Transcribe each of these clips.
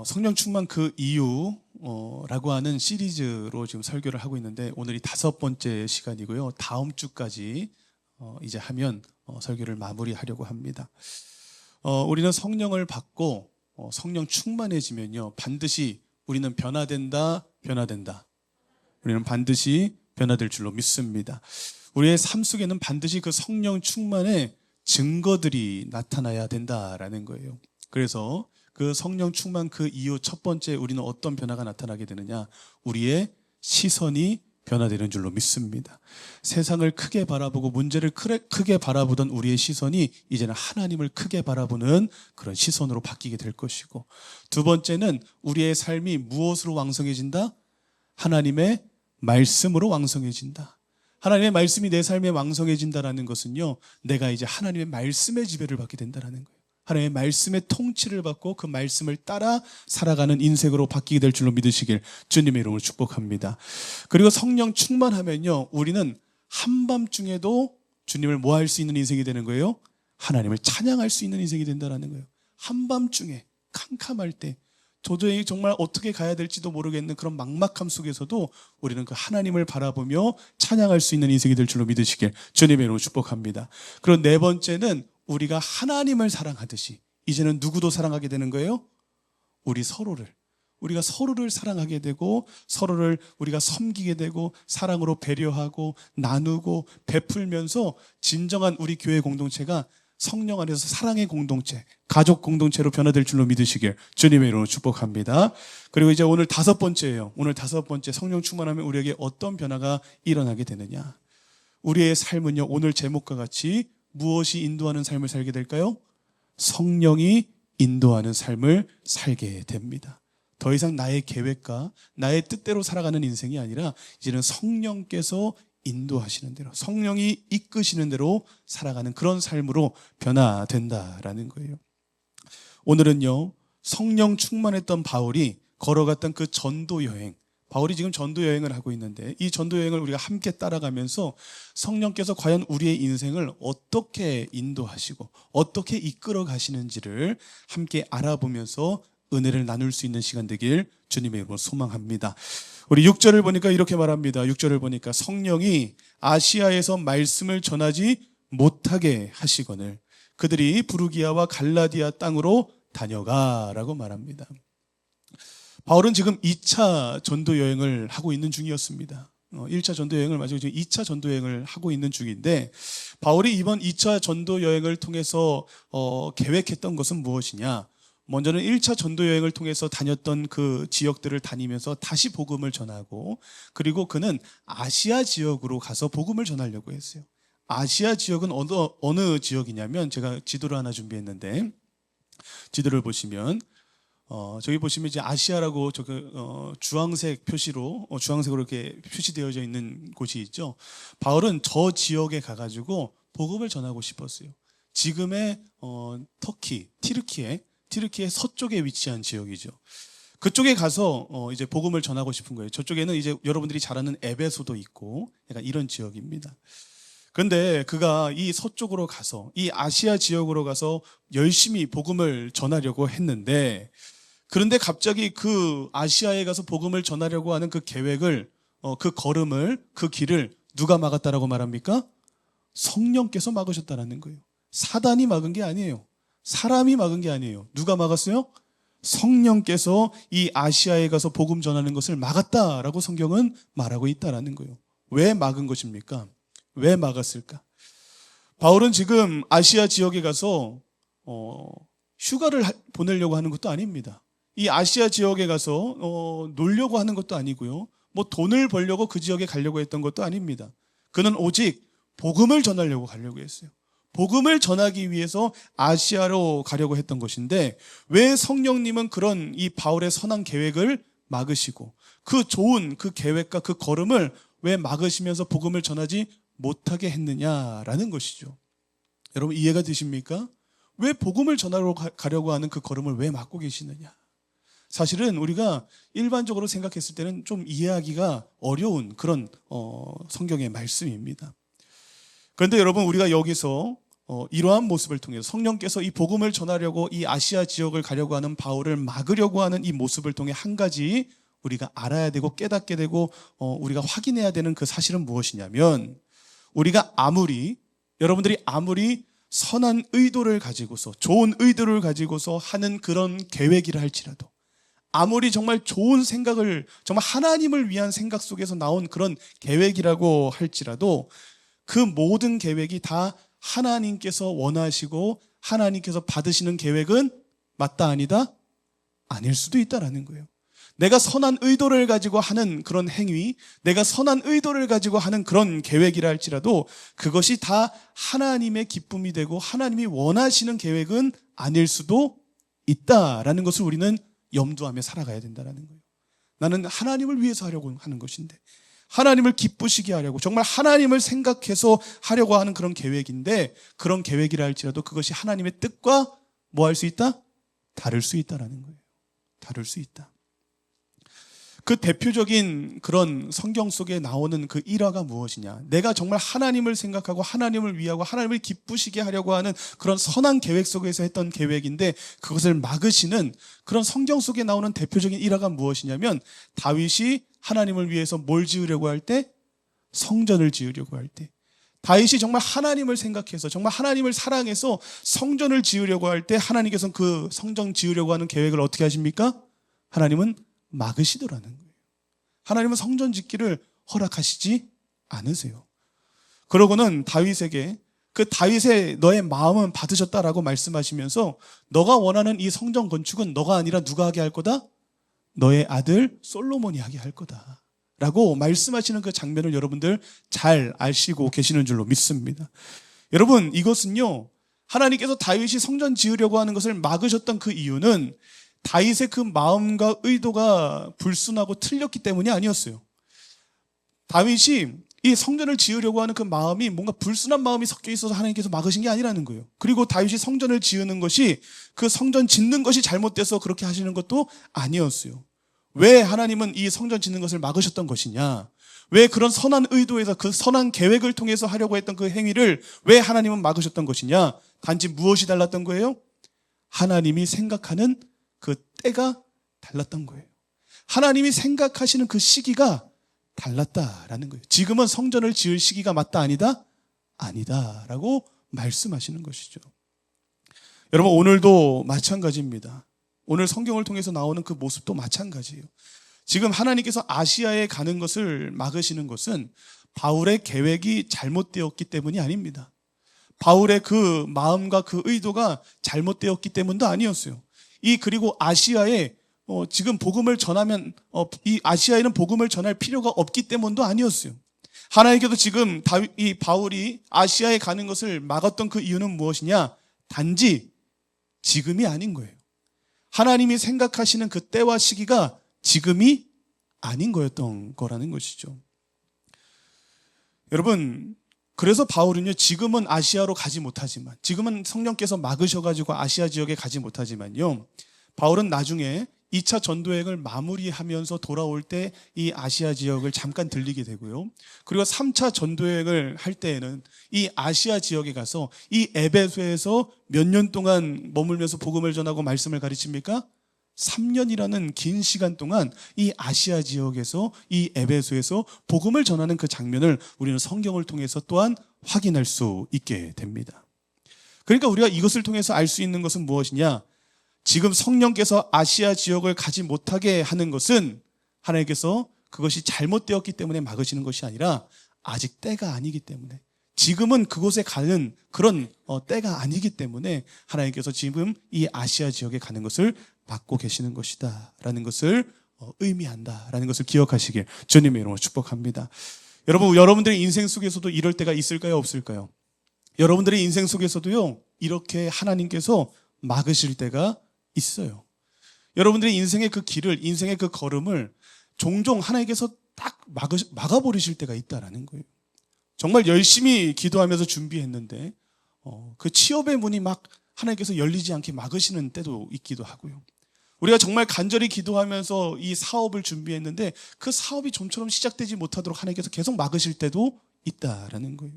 성령 충만 그 이유라고 하는 시리즈로 지금 설교를 하고 있는데 오늘이 5번째 시간이고요. 다음 주까지 이제 하면 설교를 마무리하려고 합니다. 우리는 성령을 받고 성령 충만해지면요, 반드시 우리는 변화된다. 우리는 반드시 변화될 줄로 믿습니다. 우리의 삶 속에는 반드시 그 성령 충만의 증거들이 나타나야 된다라는 거예요. 그래서 그 성령 충만 그 이후 첫 번째 우리는 어떤 변화가 나타나게 되느냐? 우리의 시선이 변화되는 줄로 믿습니다. 세상을 크게 바라보고 문제를 크게 바라보던 우리의 시선이 이제는 하나님을 크게 바라보는 그런 시선으로 바뀌게 될 것이고, 두 번째는 우리의 삶이 무엇으로 왕성해진다? 하나님의 말씀으로 왕성해진다. 하나님의 말씀이 내 삶에 왕성해진다라는 것은요, 내가 이제 하나님의 말씀의 지배를 받게 된다라는 거예요. 하나님의 말씀의 통치를 받고 그 말씀을 따라 살아가는 인생으로 바뀌게 될 줄로 믿으시길 주님의 이름으로 축복합니다. 그리고 성령 충만하면요, 우리는 한밤중에도 주님을 뭐 할 수 있는 인생이 되는 거예요? 하나님을 찬양할 수 있는 인생이 된다는 거예요. 한밤중에 캄캄할 때 도저히 정말 어떻게 가야 될지도 모르겠는 그런 막막함 속에서도 우리는 그 하나님을 바라보며 찬양할 수 있는 인생이 될 줄로 믿으시길 주님의 이름으로 축복합니다. 그리고 네 번째는 우리가 하나님을 사랑하듯이 이제는 누구도 사랑하게 되는 거예요? 우리가 서로를 사랑하게 되고 서로를 우리가 섬기게 되고 사랑으로 배려하고 나누고 베풀면서 진정한 우리 교회 공동체가 성령 안에서 사랑의 공동체, 가족 공동체로 변화될 줄로 믿으시길 주님의 이름으로 축복합니다. 그리고 이제 오늘 5번째예요. 오늘 5번째, 성령 충만하면 우리에게 어떤 변화가 일어나게 되느냐? 우리의 삶은요, 오늘 제목과 같이 무엇이 인도하는 삶을 살게 될까요? 성령이 인도하는 삶을 살게 됩니다. 더 이상 나의 계획과 나의 뜻대로 살아가는 인생이 아니라 이제는 성령께서 인도하시는 대로, 성령이 이끄시는 대로 살아가는 그런 삶으로 변화된다라는 거예요. 오늘은요, 성령 충만했던 바울이 걸어갔던 그 전도 여행, 바울이 지금 전도 여행을 하고 있는데 이 전도 여행을 우리가 함께 따라가면서 성령께서 과연 우리의 인생을 어떻게 인도하시고 어떻게 이끌어 가시는지를 함께 알아보면서 은혜를 나눌 수 있는 시간 되길 주님의 이름으로 소망합니다. 우리 6절을 보니까 이렇게 말합니다. 6절을 보니까 성령이 아시아에서 말씀을 전하지 못하게 하시거늘 그들이 부르기아와 갈라디아 땅으로 다녀가라고 말합니다. 바울은 지금 2차 전도 여행을 하고 있는 중이었습니다. 1차 전도 여행을 마치고 지금 2차 전도 여행을 하고 있는 중인데, 바울이 이번 2차 전도 여행을 통해서 계획했던 것은 무엇이냐? 먼저는 1차 전도 여행을 통해서 다녔던 그 지역들을 다니면서 다시 복음을 전하고, 그리고 그는 아시아 지역으로 가서 복음을 전하려고 했어요. 아시아 지역은 어느 지역이냐면, 제가 지도를 하나 준비했는데 지도를 보시면 저기 보시면 이제 아시아라고 주황색 표시로 주황색으로 이렇게 표시되어져 있는 곳이 있죠. 바울은 저 지역에 가가지고 복음을 전하고 싶었어요. 지금의 티르키의 서쪽에 위치한 지역이죠. 그쪽에 가서 이제 복음을 전하고 싶은 거예요. 저쪽에는 이제 여러분들이 잘 아는 에베소도 있고 약간 이런 지역입니다. 그런데 그가 이 서쪽으로 가서 이 아시아 지역으로 가서 열심히 복음을 전하려고 했는데, 그런데 갑자기 그 아시아에 가서 복음을 전하려고 하는 그 계획을, 그 걸음을, 그 길을 누가 막았다라고 말합니까? 성령께서 막으셨다는 거예요. 사단이 막은 게 아니에요. 사람이 막은 게 아니에요. 누가 막았어요? 성령께서 이 아시아에 가서 복음 전하는 것을 막았다라고 성경은 말하고 있다는 거예요. 왜 막은 것입니까? 왜 막았을까? 바울은 지금 아시아 지역에 가서 휴가를 보내려고 하는 것도 아닙니다. 이 아시아 지역에 가서 놀려고 하는 것도 아니고요. 뭐 돈을 벌려고 그 지역에 가려고 했던 것도 아닙니다. 그는 오직 복음을 전하려고 가려고 했어요. 복음을 전하기 위해서 아시아로 가려고 했던 것인데, 왜 성령님은 그런 이 바울의 선한 계획을 막으시고 그 좋은 그 계획과 그 걸음을 왜 막으시면서 복음을 전하지 못하게 했느냐라는 것이죠. 여러분 이해가 되십니까? 왜 복음을 전하러 가려고 하는 그 걸음을 왜 막고 계시느냐? 사실은 우리가 일반적으로 생각했을 때는 좀 이해하기가 어려운 그런 성경의 말씀입니다. 그런데 여러분, 우리가 여기서 이러한 모습을 통해서 성령께서 이 복음을 전하려고 이 아시아 지역을 가려고 하는 바울을 막으려고 하는 이 모습을 통해 한 가지 우리가 알아야 되고 깨닫게 되고 우리가 확인해야 되는 그 사실은 무엇이냐면, 우리가 여러분들이 아무리 선한 의도를 가지고서, 좋은 의도를 가지고서 하는 그런 계획이라 할지라도, 아무리 정말 좋은 생각을, 정말 하나님을 위한 생각 속에서 나온 그런 계획이라고 할지라도 그 모든 계획이 다 하나님께서 원하시고 하나님께서 받으시는 계획은 맞다 아니다? 아닐 수도 있다라는 거예요. 내가 선한 의도를 가지고 하는 그런 행위, 내가 선한 의도를 가지고 하는 그런 계획이라 할지라도 그것이 다 하나님의 기쁨이 되고 하나님이 원하시는 계획은 아닐 수도 있다라는 것을 우리는 염두하며 살아가야 된다는 거예요. 나는 하나님을 위해서 하려고 하는 것인데, 하나님을 기쁘시게 하려고, 정말 하나님을 생각해서 하려고 하는 그런 계획인데, 그런 계획이라 할지라도 그것이 하나님의 뜻과 뭐 할 수 있다? 다를 수 있다라는 거예요. 다를 수 있다. 그 대표적인 그런 성경 속에 나오는 그 일화가 무엇이냐? 내가 정말 하나님을 생각하고 하나님을 위하고 하나님을 기쁘시게 하려고 하는 그런 선한 계획 속에서 했던 계획인데, 그것을 막으시는 그런 성경 속에 나오는 대표적인 일화가 무엇이냐면, 다윗이 하나님을 위해서 뭘 지으려고 할 때? 성전을 지으려고 할 때, 다윗이 정말 하나님을 생각해서 정말 하나님을 사랑해서 성전을 지으려고 할 때, 하나님께서는 그 성전 지으려고 하는 계획을 어떻게 하십니까? 하나님은 막으시더라는 거예요. 하나님은 성전 짓기를 허락하시지 않으세요. 그러고는 다윗에게 그 다윗의 너의 마음은 받으셨다라고 말씀하시면서, 너가 원하는 이 성전 건축은 너가 아니라 누가 하게 할 거다? 너의 아들 솔로몬이 하게 할 거다 라고 말씀하시는 그 장면을 여러분들 잘 아시고 계시는 줄로 믿습니다. 여러분, 이것은요, 하나님께서 다윗이 성전 지으려고 하는 것을 막으셨던 그 이유는 다윗의 그 마음과 의도가 불순하고 틀렸기 때문이 아니었어요. 다윗이 이 성전을 지으려고 하는 그 마음이 뭔가 불순한 마음이 섞여 있어서 하나님께서 막으신 게 아니라는 거예요. 그리고 다윗이 성전을 지으는 것이, 그 성전 짓는 것이 잘못돼서 그렇게 하시는 것도 아니었어요. 왜 하나님은 이 성전 짓는 것을 막으셨던 것이냐? 왜 그런 선한 의도에서, 그 선한 계획을 통해서 하려고 했던 그 행위를 왜 하나님은 막으셨던 것이냐? 단지 무엇이 달랐던 거예요? 하나님이 생각하는 그 때가 달랐던 거예요. 하나님이 생각하시는 그 시기가 달랐다라는 거예요. 지금은 성전을 지을 시기가 맞다 아니다? 아니다라고 말씀하시는 것이죠. 여러분, 오늘도 마찬가지입니다. 오늘 성경을 통해서 나오는 그 모습도 마찬가지예요. 지금 하나님께서 아시아에 가는 것을 막으시는 것은 바울의 계획이 잘못되었기 때문이 아닙니다. 바울의 그 마음과 그 의도가 잘못되었기 때문도 아니었어요. 그리고 아시아에 지금 복음을 전하면 이 아시아에는 복음을 전할 필요가 없기 때문도 아니었어요. 하나님께서 지금 이 바울이 아시아에 가는 것을 막았던 그 이유는 무엇이냐? 단지 지금이 아닌 거예요. 하나님이 생각하시는 그 때와 시기가 지금이 아닌 거였던 거라는 것이죠. 여러분, 그래서 바울은요, 지금은 아시아로 가지 못하지만, 지금은 성령께서 막으셔가지고 아시아 지역에 가지 못하지만요, 바울은 나중에 2차 전도여행을 마무리하면서 돌아올 때 이 아시아 지역을 잠깐 들리게 되고요. 그리고 3차 전도여행을 할 때에는 이 아시아 지역에 가서 이 에베소에서 몇 년 동안 머물면서 복음을 전하고 말씀을 가르칩니까? 3년이라는 긴 시간 동안 이 아시아 지역에서, 이 에베소에서 복음을 전하는 그 장면을 우리는 성경을 통해서 또한 확인할 수 있게 됩니다. 그러니까 우리가 이것을 통해서 알 수 있는 것은 무엇이냐? 지금 성령께서 아시아 지역을 가지 못하게 하는 것은 하나님께서 그것이 잘못되었기 때문에 막으시는 것이 아니라 아직 때가 아니기 때문에, 지금은 그곳에 가는 그런 때가 아니기 때문에 하나님께서 지금 이 아시아 지역에 가는 것을 막고 계시는 것이다 라는 것을 의미한다 라는 것을 기억하시길 주님의 이름으로 축복합니다. 여러분, 여러분들의 인생 속에서도 이럴 때가 있을까요? 없을까요? 여러분들의 인생 속에서도요, 이렇게 하나님께서 막으실 때가 있어요. 여러분들의 인생의 그 길을, 인생의 그 걸음을 종종 하나님께서 딱 막아버리실 때가 있다라는 거예요. 정말 열심히 기도하면서 준비했는데 그 취업의 문이 막 하나님께서 열리지 않게 막으시는 때도 있기도 하고요. 우리가 정말 간절히 기도하면서 이 사업을 준비했는데 그 사업이 좀처럼 시작되지 못하도록 하나님께서 계속 막으실 때도 있다라는 거예요.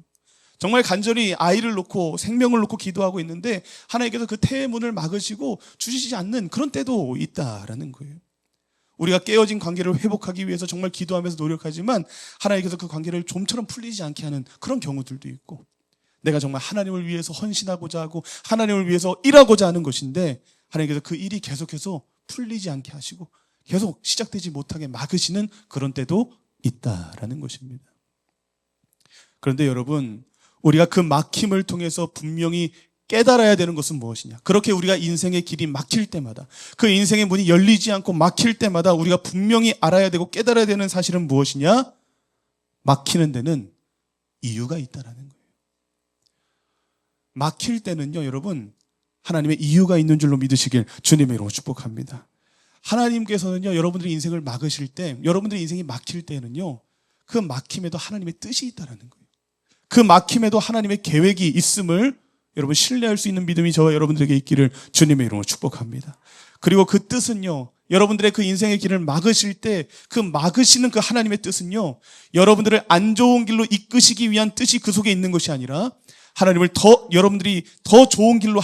정말 간절히 아이를 놓고 생명을 놓고 기도하고 있는데 하나님께서 그 태의 문을 막으시고 주시지 않는 그런 때도 있다라는 거예요. 우리가 깨어진 관계를 회복하기 위해서 정말 기도하면서 노력하지만 하나님께서 그 관계를 좀처럼 풀리지 않게 하는 그런 경우들도 있고, 내가 정말 하나님을 위해서 헌신하고자 하고 하나님을 위해서 일하고자 하는 것인데 하나님께서 그 일이 계속해서 풀리지 않게 하시고 계속 시작되지 못하게 막으시는 그런 때도 있다라는 것입니다. 그런데 여러분, 우리가 그 막힘을 통해서 분명히 깨달아야 되는 것은 무엇이냐? 그렇게 우리가 인생의 길이 막힐 때마다, 그 인생의 문이 열리지 않고 막힐 때마다 우리가 분명히 알아야 되고 깨달아야 되는 사실은 무엇이냐? 막히는 데는 이유가 있다라는 거예요. 막힐 때는요, 여러분, 하나님의 이유가 있는 줄로 믿으시길 주님의 이름으로 축복합니다. 하나님께서는요, 여러분들의 인생을 막으실 때, 여러분들의 인생이 막힐 때는요, 그 막힘에도 하나님의 뜻이 있다라는 거예요. 그 막힘에도 하나님의 계획이 있음을 여러분 신뢰할 수 있는 믿음이 저와 여러분들에게 있기를 주님의 이름으로 축복합니다. 그리고 그 뜻은요, 여러분들의 그 인생의 길을 막으실 때 그 막으시는 그 하나님의 뜻은요, 여러분들을 안 좋은 길로 이끄시기 위한 뜻이 그 속에 있는 것이 아니라 하나님을 여러분들이 더 좋은 길로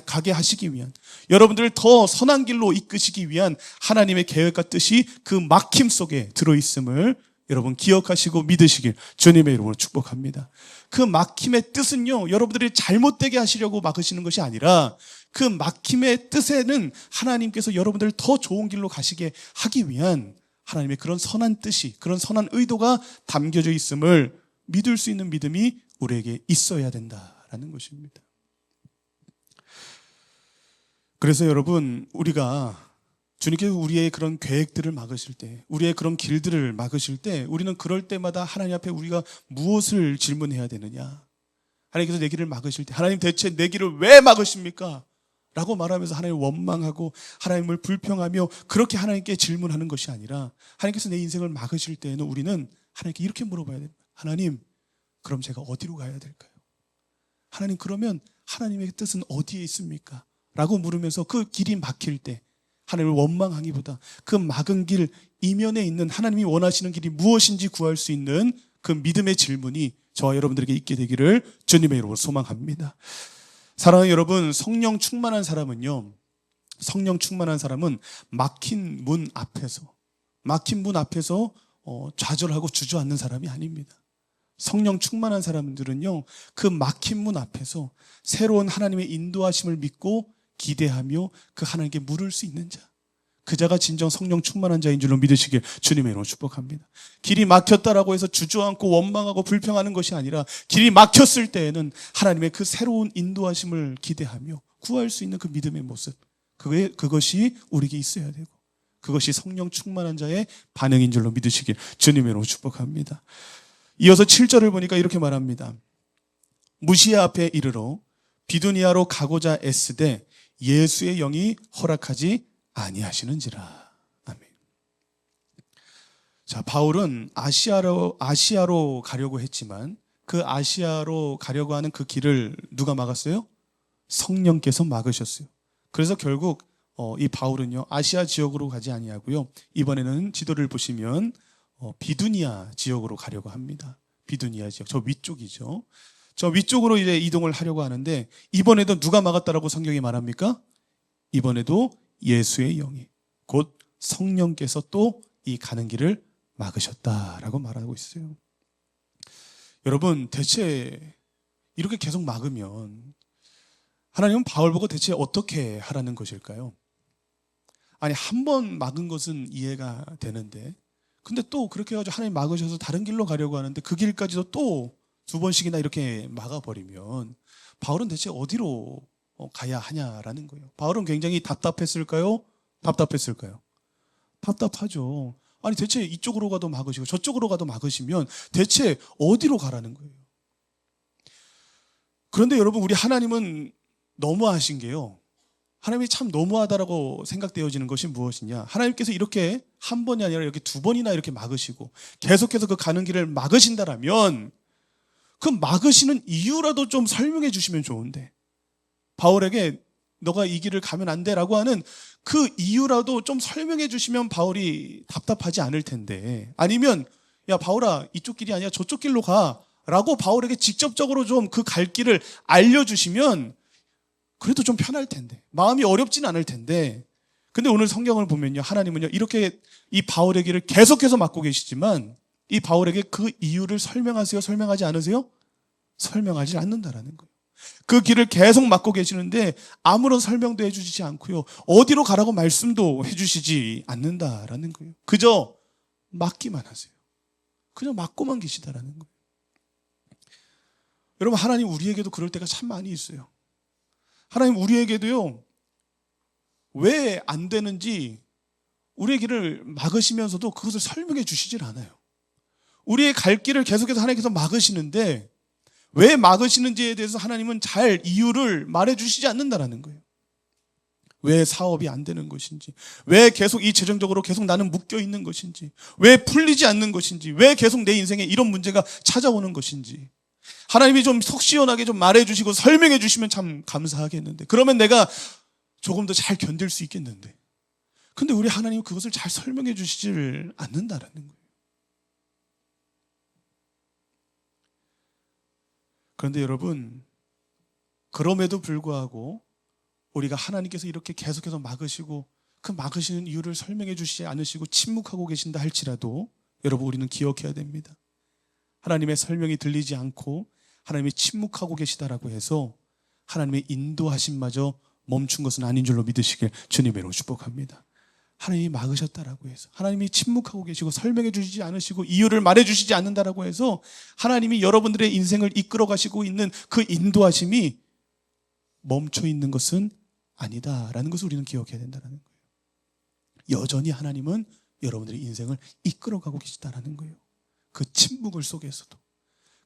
가게 하시기 위한, 여러분들을 더 선한 길로 이끄시기 위한 하나님의 계획과 뜻이 그 막힘 속에 들어있음을 여러분 기억하시고 믿으시길 주님의 이름으로 축복합니다. 그 막힘의 뜻은요, 여러분들이 잘못되게 하시려고 막으시는 것이 아니라 그 막힘의 뜻에는 하나님께서 여러분들을 더 좋은 길로 가시게 하기 위한 하나님의 그런 선한 뜻이, 그런 선한 의도가 담겨져 있음을 믿을 수 있는 믿음이 우리에게 있어야 된다라는 것입니다. 그래서 여러분, 우리가 주님께서 우리의 그런 계획들을 막으실 때, 우리의 그런 길들을 막으실 때, 우리는 그럴 때마다 하나님 앞에 우리가 무엇을 질문해야 되느냐? 하나님께서 내 길을 막으실 때, 하나님 대체 내 길을 왜 막으십니까? 라고 말하면서 하나님을 원망하고 하나님을 불평하며 그렇게 하나님께 질문하는 것이 아니라, 하나님께서 내 인생을 막으실 때에는 우리는 하나님께 이렇게 물어봐야 됩니다. 하나님, 그럼 제가 어디로 가야 될까요? 하나님, 그러면 하나님의 뜻은 어디에 있습니까? 라고 물으면서 그 길이 막힐 때 하나님을 원망하기보다 그 막은 길 이면에 있는 하나님이 원하시는 길이 무엇인지 구할 수 있는 그 믿음의 질문이 저와 여러분들에게 있게 되기를 주님의 이름으로 소망합니다. 사랑하는 여러분, 성령 충만한 사람은 막힌 문 앞에서 좌절하고 주저앉는 사람이 아닙니다. 성령 충만한 사람들은요, 그 막힌 문 앞에서 새로운 하나님의 인도하심을 믿고 기대하며 그 하나님께 물을 수 있는 자, 그 자가 진정 성령 충만한 자인 줄로 믿으시길 주님의 이름으로 축복합니다. 길이 막혔다라고 해서 주저앉고 원망하고 불평하는 것이 아니라 길이 막혔을 때에는 하나님의 그 새로운 인도하심을 기대하며 구할 수 있는 그 믿음의 모습, 그것이 우리에게 있어야 되고 그것이 성령 충만한 자의 반응인 줄로 믿으시길 주님의 이름으로 축복합니다. 이어서 7절을 보니까 이렇게 말합니다. 무시야 앞에 이르러 비두니아로 가고자 애쓰되 예수의 영이 허락하지 아니하시는지라. 아멘. 자, 바울은 아시아로 가려고 했지만 그 아시아로 가려고 하는 그 길을 누가 막았어요? 성령께서 막으셨어요. 그래서 결국 이 바울은요, 아시아 지역으로 가지 아니하고요, 이번에는 지도를 보시면 비두니아 지역으로 가려고 합니다. 비두니아 지역, 저 위쪽이죠. 저 위쪽으로 이제 이동을 하려고 하는데, 이번에도 누가 막았다라고 성경이 말합니까? 이번에도 예수의 영이, 곧 성령께서 또 이 가는 길을 막으셨다라고 말하고 있어요. 여러분, 대체 이렇게 계속 막으면 하나님은 바울 보고 대체 어떻게 하라는 것일까요? 아니, 한 번 막은 것은 이해가 되는데, 근데 또 그렇게 해가지고 하나님 막으셔서 다른 길로 가려고 하는데 그 길까지도 또 2번씩이나 이렇게 막아버리면 바울은 대체 어디로 가야 하냐라는 거예요. 바울은 굉장히 답답했을까요? 답답하죠. 아니, 대체 이쪽으로 가도 막으시고 저쪽으로 가도 막으시면 대체 어디로 가라는 거예요. 그런데 여러분, 우리 하나님은 너무하신 게요, 하나님이 참 너무하다라고 생각되어지는 것이 무엇이냐? 하나님께서 이렇게 한 번이 아니라 이렇게 2번이나 이렇게 막으시고 계속해서 그 가는 길을 막으신다라면 그 막으시는 이유라도 좀 설명해 주시면 좋은데, 바울에게 너가 이 길을 가면 안 돼라고 하는 그 이유라도 좀 설명해 주시면 바울이 답답하지 않을 텐데, 아니면 야 바울아, 이쪽 길이 아니라 저쪽 길로 가 라고 바울에게 직접적으로 좀 그 갈 길을 알려주시면 그래도 좀 편할 텐데, 마음이 어렵진 않을 텐데. 근데 오늘 성경을 보면요, 하나님은요 이렇게 이 바울의 길을 계속해서 막고 계시지만 이 바울에게 그 이유를 설명하세요? 설명하지 않으세요? 설명하지 않는다라는 거예요. 그 길을 계속 막고 계시는데 아무런 설명도 해주시지 않고요, 어디로 가라고 말씀도 해주시지 않는다라는 거예요. 그저 막기만 하세요. 그냥 막고만 계시다라는 거예요. 여러분, 하나님 우리에게도 그럴 때가 참 많이 있어요. 하나님 우리에게도요, 왜 안 되는지 우리의 길을 막으시면서도 그것을 설명해 주시질 않아요. 우리의 갈 길을 계속해서 하나님께서 막으시는데 왜 막으시는지에 대해서 하나님은 잘 이유를 말해 주시지 않는다라는 거예요. 왜 사업이 안 되는 것인지, 왜 계속 이 재정적으로 계속 나는 묶여 있는 것인지, 왜 풀리지 않는 것인지, 왜 계속 내 인생에 이런 문제가 찾아오는 것인지 하나님이 좀 속 시원하게 좀 말해 주시고 설명해 주시면 참 감사하겠는데, 그러면 내가 조금 더 잘 견딜 수 있겠는데. 근데 우리 하나님은 그것을 잘 설명해 주시질 않는다라는 거예요. 그런데 여러분, 그럼에도 불구하고 우리가 하나님께서 이렇게 계속해서 막으시고 그 막으시는 이유를 설명해 주시지 않으시고 침묵하고 계신다 할지라도 여러분, 우리는 기억해야 됩니다. 하나님의 설명이 들리지 않고 하나님이 침묵하고 계시다라고 해서 하나님의 인도하심마저 멈춘 것은 아닌 줄로 믿으시길 주님의 이름으로 축복합니다. 하나님이 막으셨다라고 해서, 하나님이 침묵하고 계시고 설명해 주시지 않으시고 이유를 말해 주시지 않는다라고 해서 하나님이 여러분들의 인생을 이끌어 가시고 있는 그 인도하심이 멈춰 있는 것은 아니다라는 것을 우리는 기억해야 된다는 거예요. 여전히 하나님은 여러분들의 인생을 이끌어 가고 계시다라는 거예요. 그 침묵을 속에서도,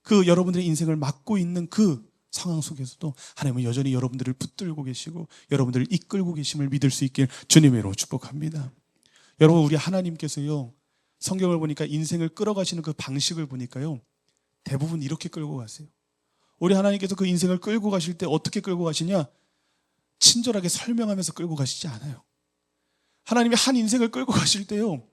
그 여러분들의 인생을 막고 있는 그 상황 속에서도 하나님은 여전히 여러분들을 붙들고 계시고 여러분들을 이끌고 계심을 믿을 수 있길 주님의 이름으로 축복합니다. 여러분, 우리 하나님께서요, 성경을 보니까 인생을 끌어가시는 그 방식을 보니까요, 대부분 이렇게 끌고 가세요. 우리 하나님께서 그 인생을 끌고 가실 때 어떻게 끌고 가시냐? 친절하게 설명하면서 끌고 가시지 않아요. 하나님이 한 인생을 끌고 가실 때요,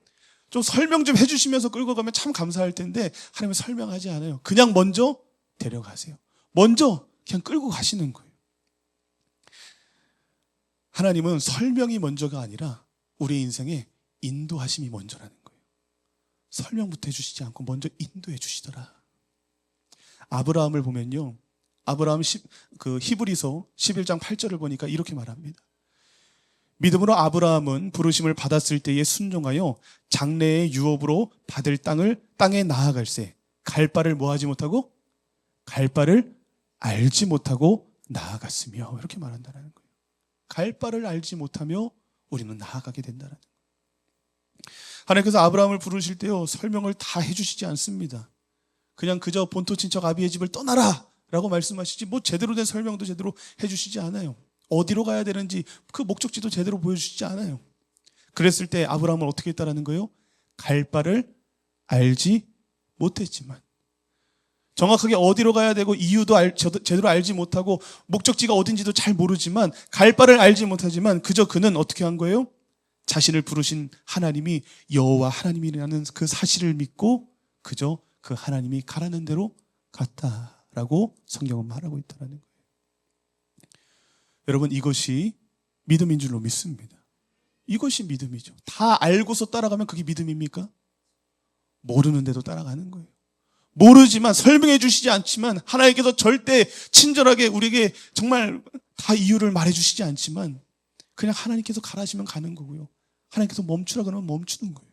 좀 설명 좀 해주시면서 끌고 가면 참 감사할 텐데 하나님은 설명하지 않아요. 그냥 먼저 데려가세요. 먼저 그냥 끌고 가시는 거예요. 하나님은 설명이 먼저가 아니라 우리 인생에 인도하심이 먼저라는 거예요. 설명부터 해주시지 않고 먼저 인도해 주시더라. 아브라함을 보면요, 아브라함 히브리서 11장 8절을 보니까 이렇게 말합니다. 믿음으로 아브라함은 부르심을 받았을 때에 순종하여 장래의 유업으로 받을 땅에 나아갈새 갈 바를 뭐하지 못하고? 갈 바를 알지 못하고 나아갔으며, 이렇게 말한다는 거예요. 갈 바를 알지 못하며 우리는 나아가게 된다는 거예요. 하나님께서 아브라함을 부르실 때요, 설명을 다 해주시지 않습니다. 그냥 그저 본토 친척 아비의 집을 떠나라 라고 말씀하시지 뭐 제대로 된 설명도 제대로 해주시지 않아요. 어디로 가야 되는지 그 목적지도 제대로 보여주시지 않아요. 그랬을 때 아브라함은 어떻게 했다라는 거예요? 갈 바를 알지 못했지만, 정확하게 어디로 가야 되고 이유도 제대로 알지 못하고 목적지가 어딘지도 잘 모르지만, 갈 바를 알지 못하지만 그저 그는 어떻게 한 거예요? 자신을 부르신 하나님이 여호와 하나님이라는 그 사실을 믿고 그저 그 하나님이 가라는 대로 갔다라고 성경은 말하고 있다는 거예요. 여러분, 이것이 믿음인 줄로 믿습니다. 이것이 믿음이죠. 다 알고서 따라가면 그게 믿음입니까? 모르는데도 따라가는 거예요. 모르지만, 설명해 주시지 않지만, 하나님께서 절대 친절하게 우리에게 정말 다 이유를 말해 주시지 않지만 그냥 하나님께서 가라시면 가는 거고요, 하나님께서 멈추라 그러면 멈추는 거예요.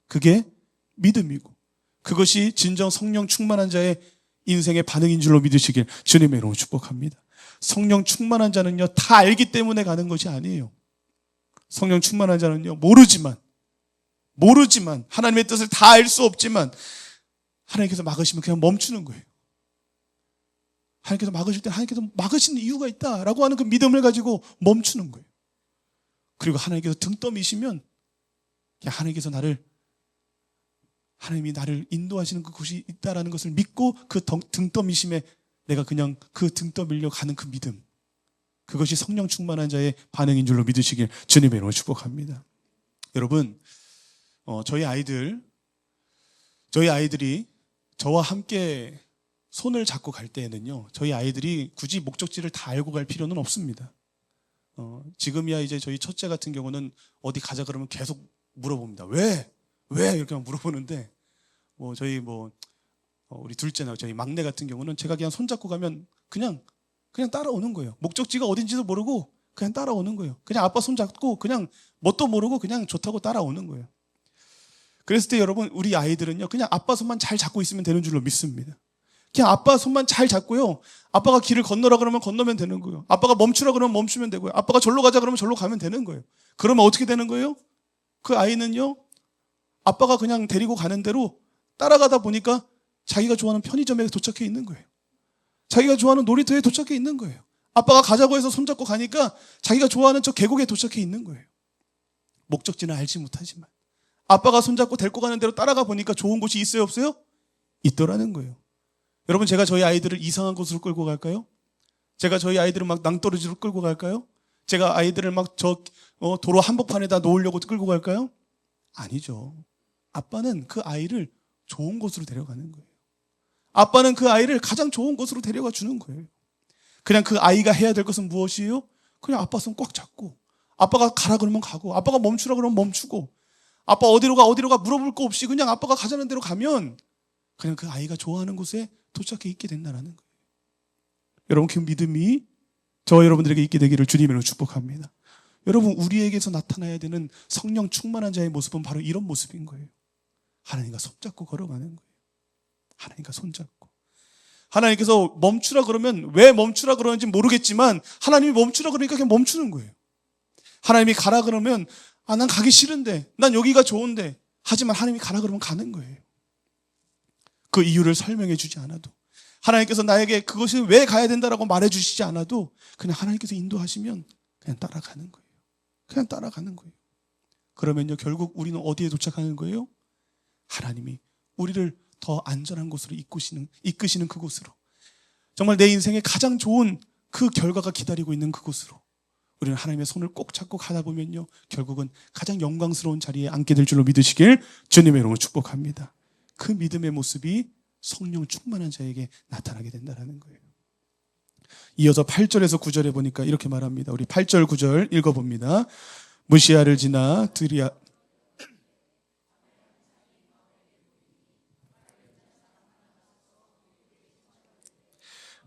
그게 믿음이고, 그것이 진정 성령 충만한 자의 인생의 반응인 줄로 믿으시길 주님의 이름으로 축복합니다. 성령 충만한 자는요, 다 알기 때문에 가는 것이 아니에요. 성령 충만한 자는요, 모르지만 하나님의 뜻을 다 알 수 없지만 하나님께서 막으시면 그냥 멈추는 거예요. 하나님께서 막으실 때 하나님께서 막으시는 이유가 있다라고 하는 그 믿음을 가지고 멈추는 거예요. 그리고 하나님께서 등 떠미시면 그냥 하나님이 나를 인도하시는 그곳이 있다라는 것을 믿고 그 등 떠미심에 내가 그냥 그 등 떠밀려 가는 그 믿음, 그것이 성령 충만한 자의 반응인 줄로 믿으시길 주님의 이름으로 축복합니다. 여러분, 저희 아이들이 저와 함께 손을 잡고 갈 때에는요, 저희 아이들이 굳이 목적지를 다 알고 갈 필요는 없습니다. 지금이야 이제 저희 첫째 같은 경우는 어디 가자 그러면 계속 물어봅니다. 왜? 왜? 이렇게 물어보는데, 우리 둘째나 저희 막내 같은 경우는 제가 그냥 손잡고 가면 그냥 따라오는 거예요. 목적지가 어딘지도 모르고 그냥 따라오는 거예요. 그냥 아빠 손잡고 그냥 뭣도 모르고 그냥 좋다고 따라오는 거예요. 그랬을 때 여러분, 우리 아이들은요, 그냥 아빠 손만 잘 잡고 있으면 되는 줄로 믿습니다. 그냥 아빠 손만 잘 잡고요, 아빠가 길을 건너라 그러면 건너면 되는 거예요. 아빠가 멈추라 그러면 멈추면 되고요. 아빠가 절로 가자 그러면 절로 가면 되는 거예요. 그러면 어떻게 되는 거예요? 그 아이는요, 아빠가 그냥 데리고 가는 대로 따라가다 보니까 자기가 좋아하는 편의점에 도착해 있는 거예요. 자기가 좋아하는 놀이터에 도착해 있는 거예요. 아빠가 가자고 해서 손잡고 가니까 자기가 좋아하는 저 계곡에 도착해 있는 거예요. 목적지는 알지 못하지만 아빠가 손잡고 데리고 가는 대로 따라가 보니까 좋은 곳이 있어요, 없어요? 있더라는 거예요. 여러분, 제가 저희 아이들을 이상한 곳으로 끌고 갈까요? 제가 저희 아이들을 막 낭떠러지로 끌고 갈까요? 제가 아이들을 막 도로 한복판에다 놓으려고 끌고 갈까요? 아니죠. 아빠는 그 아이를 좋은 곳으로 데려가는 거예요. 아빠는 그 아이를 가장 좋은 곳으로 데려가 주는 거예요. 그냥 그 아이가 해야 될 것은 무엇이에요? 그냥 아빠 손 꽉 잡고, 아빠가 가라 그러면 가고, 아빠가 멈추라 그러면 멈추고, 아빠 어디로 가 물어볼 거 없이 그냥 아빠가 가자는 대로 가면 그냥 그 아이가 좋아하는 곳에 도착해 있게 된다는 거예요. 여러분, 그 믿음이 저와 여러분들에게 있게 되기를 주님으로 축복합니다. 여러분, 우리에게서 나타나야 되는 성령 충만한 자의 모습은 바로 이런 모습인 거예요. 하나님과 손잡고 걸어가는 거예요. 하나님과 손잡고. 하나님께서 멈추라 그러면 왜 멈추라 그러는지 모르겠지만 하나님이 멈추라 그러니까 그냥 멈추는 거예요. 하나님이 가라 그러면 난 가기 싫은데, 난 여기가 좋은데, 하지만 하나님이 가라 그러면 가는 거예요. 그 이유를 설명해 주지 않아도, 하나님께서 나에게 그것이 왜 가야 된다라고 말해 주시지 않아도 그냥 하나님께서 인도하시면 그냥 따라가는 거예요. 그냥 따라가는 거예요. 그러면요, 결국 우리는 어디에 도착하는 거예요? 하나님이 우리를 더 안전한 곳으로 이끄시는 그곳으로, 정말 내 인생에 가장 좋은 그 결과가 기다리고 있는 그곳으로 우리는 하나님의 손을 꼭 잡고 가다 보면요, 결국은 가장 영광스러운 자리에 앉게 될 줄로 믿으시길 주님의 이름으로 축복합니다. 그 믿음의 모습이 성령 충만한 자에게 나타나게 된다는 거예요. 이어서 8절에서 9절에 보니까 이렇게 말합니다. 우리 8절 9절 읽어봅니다. 무시아를 지나 드리아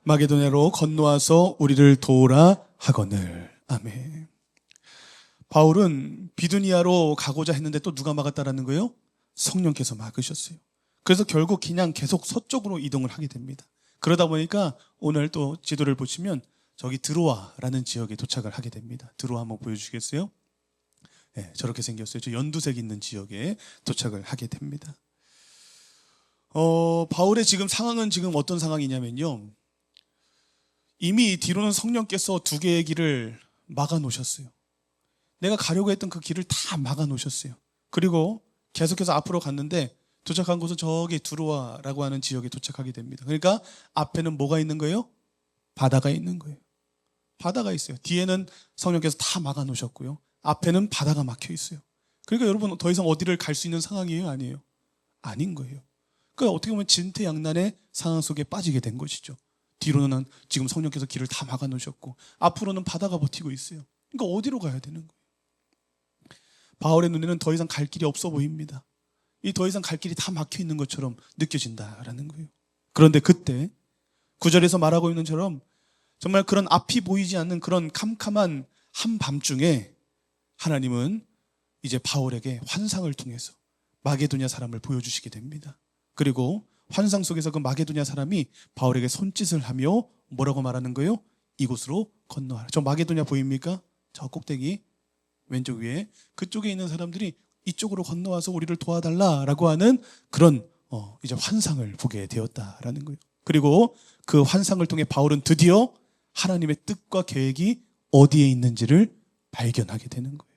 마게도냐로 건너와서 우리를 도우라 하거늘. 아멘. 바울은 비두니아로 가고자 했는데 또 누가 막았다라는 거예요? 성령께서 막으셨어요. 그래서 결국 그냥 계속 서쪽으로 이동을 하게 됩니다. 그러다 보니까 오늘 또 지도를 보시면 저기 드로아라는 지역에 도착을 하게 됩니다. 드로아 한번 보여주시겠어요? 네, 저렇게 생겼어요. 저 연두색 있는 지역에 도착을 하게 됩니다. 바울의 지금 상황은 지금 어떤 상황이냐면요, 이미 뒤로는 성령께서 두 개의 길을 막아 놓으셨어요. 내가 가려고 했던 그 길을 다 막아 놓으셨어요. 그리고 계속해서 앞으로 갔는데 도착한 곳은 저기 드로아라고 하는 지역에 도착하게 됩니다. 그러니까 앞에는 뭐가 있는 거예요? 바다가 있는 거예요. 바다가 있어요. 뒤에는 성령께서 다 막아 놓으셨고요, 앞에는 바다가 막혀 있어요. 그러니까 여러분, 더 이상 어디를 갈 수 있는 상황이에요? 아니에요? 아닌 거예요. 그러니까 어떻게 보면 진퇴양난의 상황 속에 빠지게 된 것이죠. 뒤로는 지금 성령께서 길을 다 막아 놓으셨고 앞으로는 바다가 버티고 있어요. 그러니까 어디로 가야 되는 거예요? 바울의 눈에는 더 이상 갈 길이 없어 보입니다. 이 더 이상 갈 길이 다 막혀 있는 것처럼 느껴진다라는 거예요. 그런데 그때 9절에서 말하고 있는 것처럼 정말 그런 앞이 보이지 않는 그런 캄캄한 한밤중에 하나님은 이제 바울에게 환상을 통해서 마게도냐 사람을 보여주시게 됩니다. 그리고 환상 속에서 그 마게도냐 사람이 바울에게 손짓을 하며 뭐라고 말하는 거예요? 이곳으로 건너와라. 저 마게도냐 보입니까? 저 꼭대기 왼쪽 위에 그쪽에 있는 사람들이 이쪽으로 건너와서 우리를 도와달라라고 하는 그런 이제 환상을 보게 되었다라는 거예요. 그리고 그 환상을 통해 바울은 드디어 하나님의 뜻과 계획이 어디에 있는지를 발견하게 되는 거예요.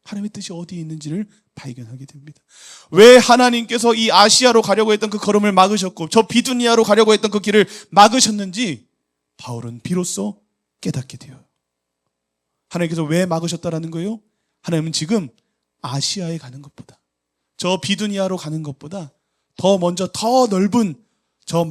하나님의 뜻이 어디에 있는지를 발견하게 됩니다. 왜 하나님께서 이 아시아로 가려고 했던 그 걸음을 막으셨고 저 비두니아로 가려고 했던 그 길을 막으셨는지 바울은 비로소 깨닫게 돼요. 하나님께서 왜 막으셨다라는 거예요? 하나님은 지금 아시아에 가는 것보다, 저 비두니아로 가는 것보다 더 먼저 더 넓은 저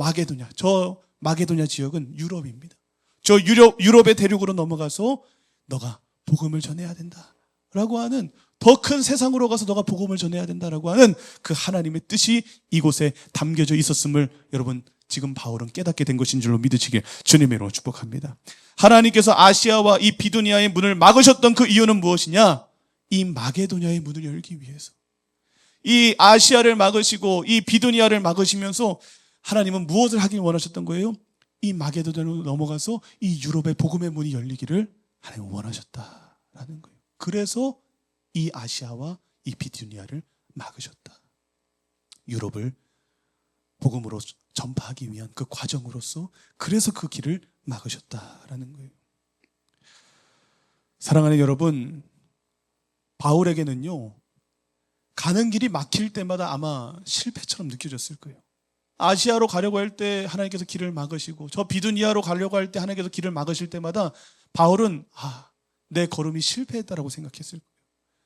마게도냐 지역은 유럽입니다. 저 유럽의 대륙으로 넘어가서 너가 복음을 전해야 된다 라고 하는, 더 큰 세상으로 가서 너가 복음을 전해야 된다라고 하는 그 하나님의 뜻이 이곳에 담겨져 있었음을 여러분 지금 바울은 깨닫게 된 것인 줄로 믿으시길 주님의 이름으로 축복합니다. 하나님께서 아시아와 이 비두니아의 문을 막으셨던 그 이유는 무엇이냐? 이 마게도냐의 문을 열기 위해서. 이 아시아를 막으시고 이 비두니아를 막으시면서 하나님은 무엇을 하길 원하셨던 거예요? 이 마게도냐로 넘어가서 이 유럽의 복음의 문이 열리기를 하나님은 원하셨다라는 거예요. 그래서 이 아시아와 이 비두니아를 막으셨다. 유럽을 복음으로 전파하기 위한 그 과정으로서 그래서 그 길을 막으셨다라는 거예요. 사랑하는 여러분, 바울에게는요, 가는 길이 막힐 때마다 아마 실패처럼 느껴졌을 거예요. 아시아로 가려고 할 때 하나님께서 길을 막으시고, 저 비두니아로 가려고 할 때 하나님께서 길을 막으실 때마다 바울은 내 걸음이 실패했다라고 생각했을 거예요.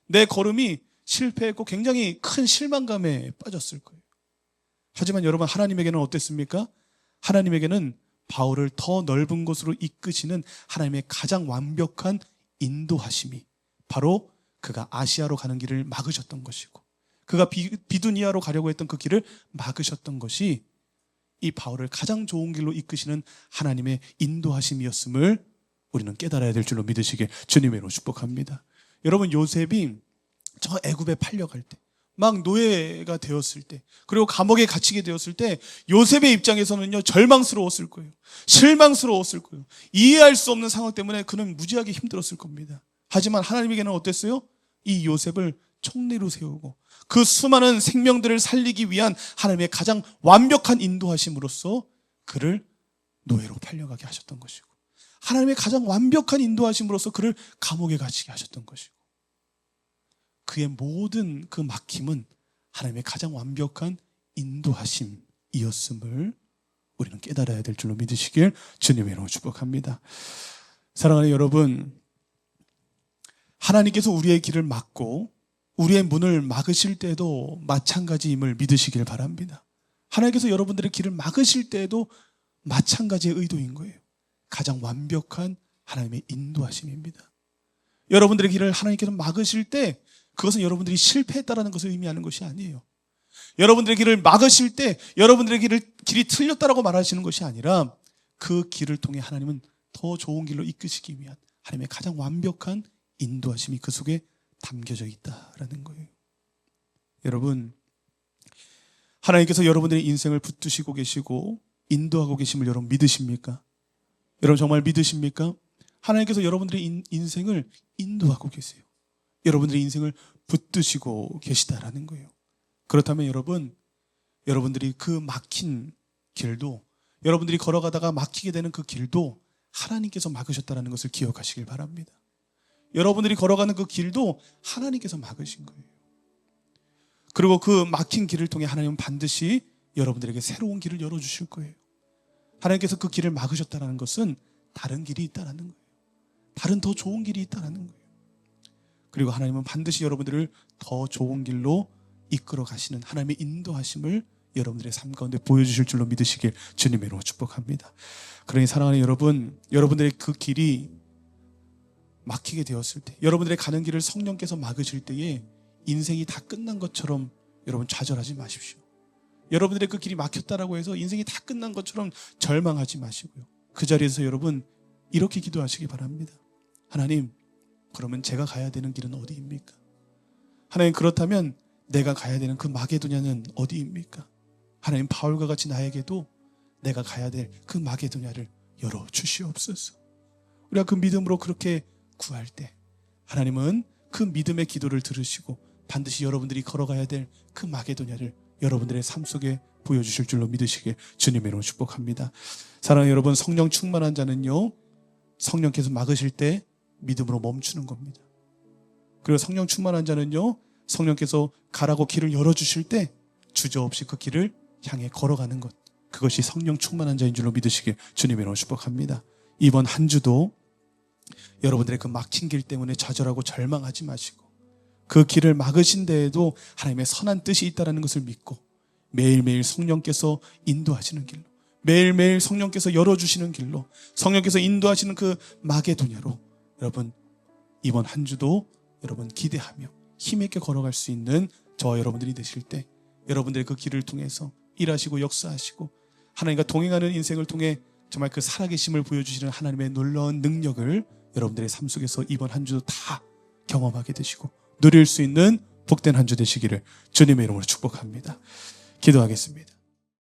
내 걸음이 실패했고 굉장히 큰 실망감에 빠졌을 거예요. 하지만 여러분, 하나님에게는 어땠습니까? 하나님에게는 바울을 더 넓은 곳으로 이끄시는 하나님의 가장 완벽한 인도하심이 바로 그가 아시아로 가는 길을 막으셨던 것이고, 그가 비두니아로 가려고 했던 그 길을 막으셨던 것이 이 바울을 가장 좋은 길로 이끄시는 하나님의 인도하심이었음을 우리는 깨달아야 될 줄로 믿으시길 주님의 이름으로 축복합니다. 여러분, 요셉이 저 애굽에 팔려갈 때, 막 노예가 되었을 때, 그리고 감옥에 갇히게 되었을 때 요셉의 입장에서는요, 절망스러웠을 거예요. 실망스러웠을 거예요. 이해할 수 없는 상황 때문에 그는 무지하게 힘들었을 겁니다. 하지만 하나님에게는 어땠어요? 이 요셉을 총리로 세우고 그 수많은 생명들을 살리기 위한 하나님의 가장 완벽한 인도하심으로써 그를 노예로 팔려가게 하셨던 것이고, 하나님의 가장 완벽한 인도하심으로써 그를 감옥에 갇히게 하셨던 것이고, 그의 모든 그 막힘은 하나님의 가장 완벽한 인도하심이었음을 우리는 깨달아야 될 줄로 믿으시길 주님의 이름으로 축복합니다. 사랑하는 여러분, 하나님께서 우리의 길을 막고 우리의 문을 막으실 때도 마찬가지임을 믿으시길 바랍니다. 하나님께서 여러분들의 길을 막으실 때도 마찬가지의 의도인 거예요. 가장 완벽한 하나님의 인도하심입니다. 여러분들의 길을 하나님께서 막으실 때 그것은 여러분들이 실패했다라는 것을 의미하는 것이 아니에요. 여러분들의 길을 막으실 때 여러분들의 길이 틀렸다라고 말하시는 것이 아니라 그 길을 통해 하나님은 더 좋은 길로 이끄시기 위한 하나님의 가장 완벽한 인도하심이 그 속에 담겨져 있다라는 거예요. 여러분, 하나님께서 여러분들의 인생을 붙드시고 계시고 인도하고 계심을 여러분 믿으십니까? 여러분 정말 믿으십니까? 하나님께서 여러분들의 인생을 인도하고 계세요. 여러분들의 인생을 붙드시고 계시다라는 거예요. 그렇다면 여러분들이 그 막힌 길도, 여러분들이 걸어가다가 막히게 되는 그 길도 하나님께서 막으셨다는 것을 기억하시길 바랍니다. 여러분들이 걸어가는 그 길도 하나님께서 막으신 거예요. 그리고 그 막힌 길을 통해 하나님은 반드시 여러분들에게 새로운 길을 열어주실 거예요. 하나님께서 그 길을 막으셨다는 것은 다른 길이 있다는 거예요. 다른 더 좋은 길이 있다는 거예요. 그리고 하나님은 반드시 여러분들을 더 좋은 길로 이끌어 가시는 하나님의 인도하심을 여러분들의 삶 가운데 보여주실 줄로 믿으시길 주님의 이름으로 축복합니다. 그러니 사랑하는 여러분, 여러분들의 그 길이 막히게 되었을 때, 여러분들의 가는 길을 성령께서 막으실 때에 인생이 다 끝난 것처럼 여러분 좌절하지 마십시오. 여러분들의 그 길이 막혔다라고 해서 인생이 다 끝난 것처럼 절망하지 마시고요. 그 자리에서 여러분 이렇게 기도하시기 바랍니다. 하나님, 그러면 제가 가야 되는 길은 어디입니까? 하나님, 그렇다면 내가 가야 되는 그 마게도냐는 어디입니까? 하나님, 바울과 같이 나에게도 내가 가야 될 그 마게도냐를 열어주시옵소서. 우리가 그 믿음으로 그렇게 구할 때 하나님은 그 믿음의 기도를 들으시고 반드시 여러분들이 걸어가야 될 그 마게도냐를 여러분들의 삶 속에 보여주실 줄로 믿으시길 주님의 이름으로 축복합니다. 사랑하는 여러분, 성령 충만한 자는요, 성령께서 막으실 때 믿음으로 멈추는 겁니다. 그리고 성령 충만한 자는요, 성령께서 가라고 길을 열어주실 때 주저없이 그 길을 향해 걸어가는 것, 그것이 성령 충만한 자인 줄로 믿으시길 주님의 이름으로 축복합니다. 이번 한 주도 여러분들의 그 막힌 길 때문에 좌절하고 절망하지 마시고 그 길을 막으신 데에도 하나님의 선한 뜻이 있다는 것을 믿고 매일매일 성령께서 인도하시는 길로, 매일매일 성령께서 열어주시는 길로, 성령께서 인도하시는 그 마게도냐로 여러분 이번 한 주도 여러분 기대하며 힘있게 걸어갈 수 있는 저와 여러분들이 되실 때 여러분들의 그 길을 통해서 일하시고 역사하시고 하나님과 동행하는 인생을 통해 정말 그 살아계심을 보여주시는 하나님의 놀라운 능력을 여러분들의 삶 속에서 이번 한 주도 다 경험하게 되시고 누릴 수 있는 복된 한 주 되시기를 주님의 이름으로 축복합니다. 기도하겠습니다.